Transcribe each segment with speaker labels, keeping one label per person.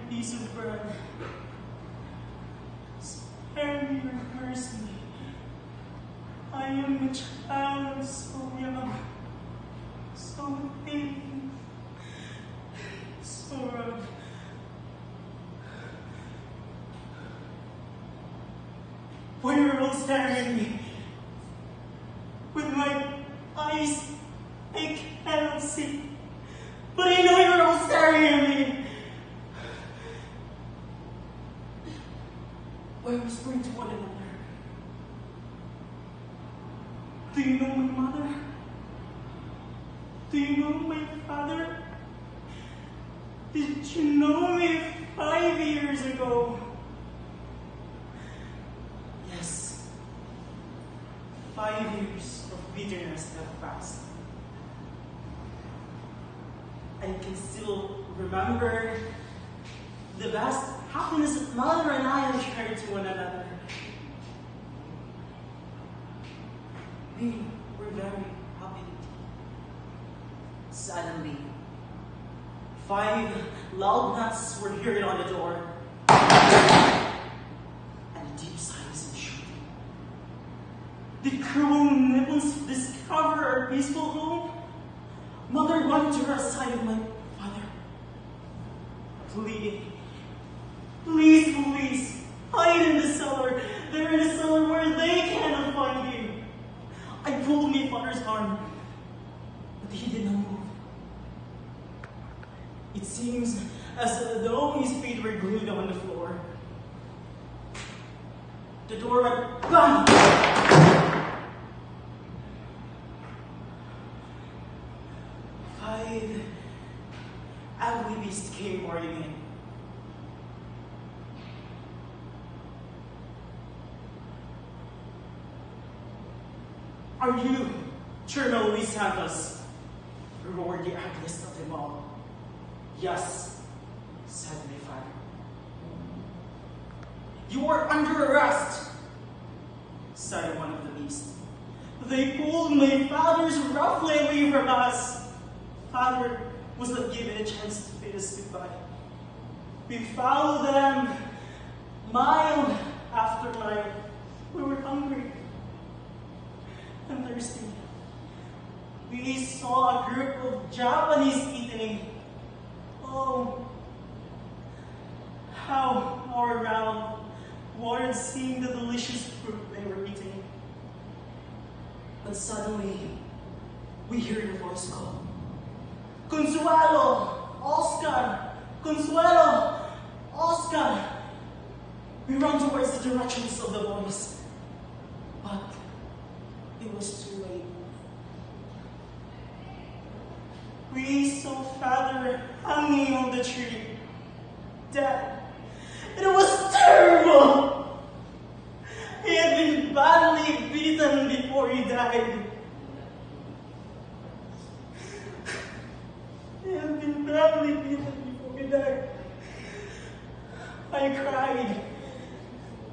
Speaker 1: piece of bread. Spare me your mercy. I am a child so young, so thin, so rough. Why are you all staring at me? With my eyes, I cannot see. But I know you're all staring at me. We're whispering to one another. Do you know my mother? Do you know my father? Did you know me 5 years ago? Yes. 5 years of bitterness have passed. I can still remember the vast happiness that Mother and I have shared to one another. We were very happy. Suddenly, 5 loud knocks were heard on the door, and a deep silence ensued. Did cruel nipples discover our peaceful home? Mother went to her side of my father, pleading, please, please, hide in the cellar. They're in the cellar where they cannot find you. I pulled my father's arm, but he did not move. It seems as though his feet were glued on the floor. The door went bang! 5 ugly beasts came pouring in. Are you Colonel Luis Santos? Roared the ugliest of them all. Yes, said my father. You are under arrest, said one of the beasts. They pulled my father's roughly away from us. Father was not given a chance to bid us goodbye. We followed them mile after mile. We were hungry and thirsty. We saw a group of Japanese eating. Oh, how our mouth watered seeing the delicious fruit they were eating. But suddenly, we heard a voice call, Consuelo! Oscar! Consuelo! Oscar! We ran towards the directions of the voice, but it was too late. We saw Father hanging on the tree, dead. It was terrible! He had been badly beaten before he died. He had been badly beaten before he died. I cried.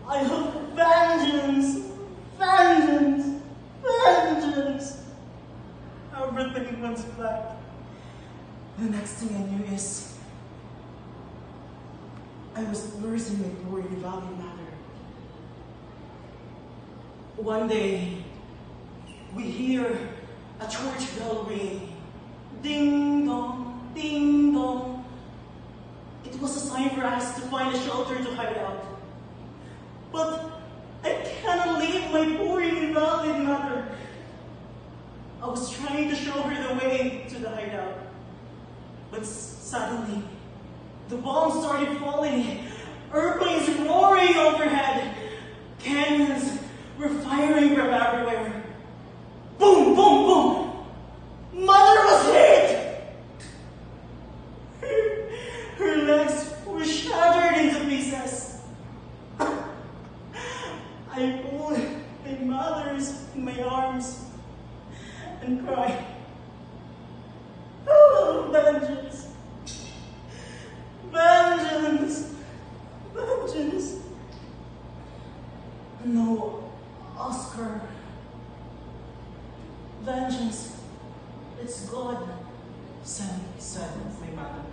Speaker 1: I hope vengeance, vengeance, vengeance. Everything went black. The next thing I knew is I was nursing my poor invalid mother. One day, we hear a church bell ring. Ding dong, ding dong. It was a sign for us to find a shelter to hide out. But I cannot leave my poor invalid mother. I was trying to show her the way to the hideout. But suddenly, the bombs started falling. Airplanes roaring overhead. Cannons were firing from everywhere. Boom, boom, boom. Mother was hit. Her legs were shattered into pieces. I pulled my mother's in my arms and cried, oh, vengeance, vengeance, vengeance. No, Oscar, vengeance, it's God, said my mother.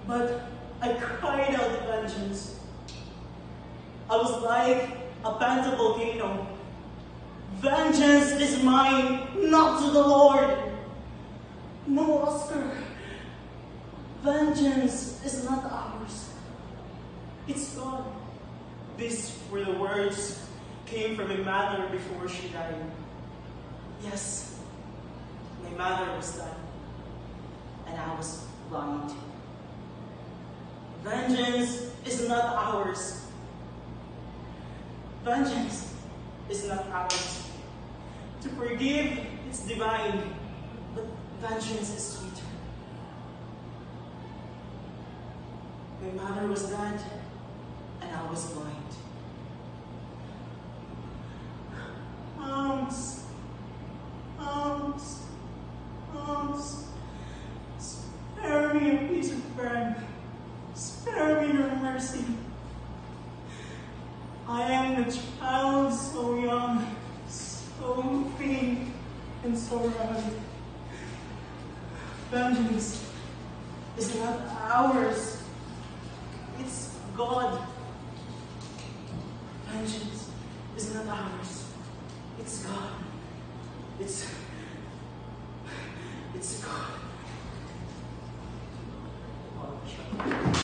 Speaker 1: But I cried out vengeance. I was like a panther volcano. Vengeance is mine, not to the Lord. No, Oscar. Vengeance is not ours. It's God. These were the words came from my mother before she died. Yes, my mother was dead, and I was blind. Vengeance is not ours. Vengeance is not ours. To forgive is divine, but vengeance is sweeter. My mother was dead, and I was blind. Spare me a piece of bread. Spare me your mercy. I am a child so young, so faint, and so ragged. Vengeance is not ours. It's God. Vengeance is not ours. It's God. It's God.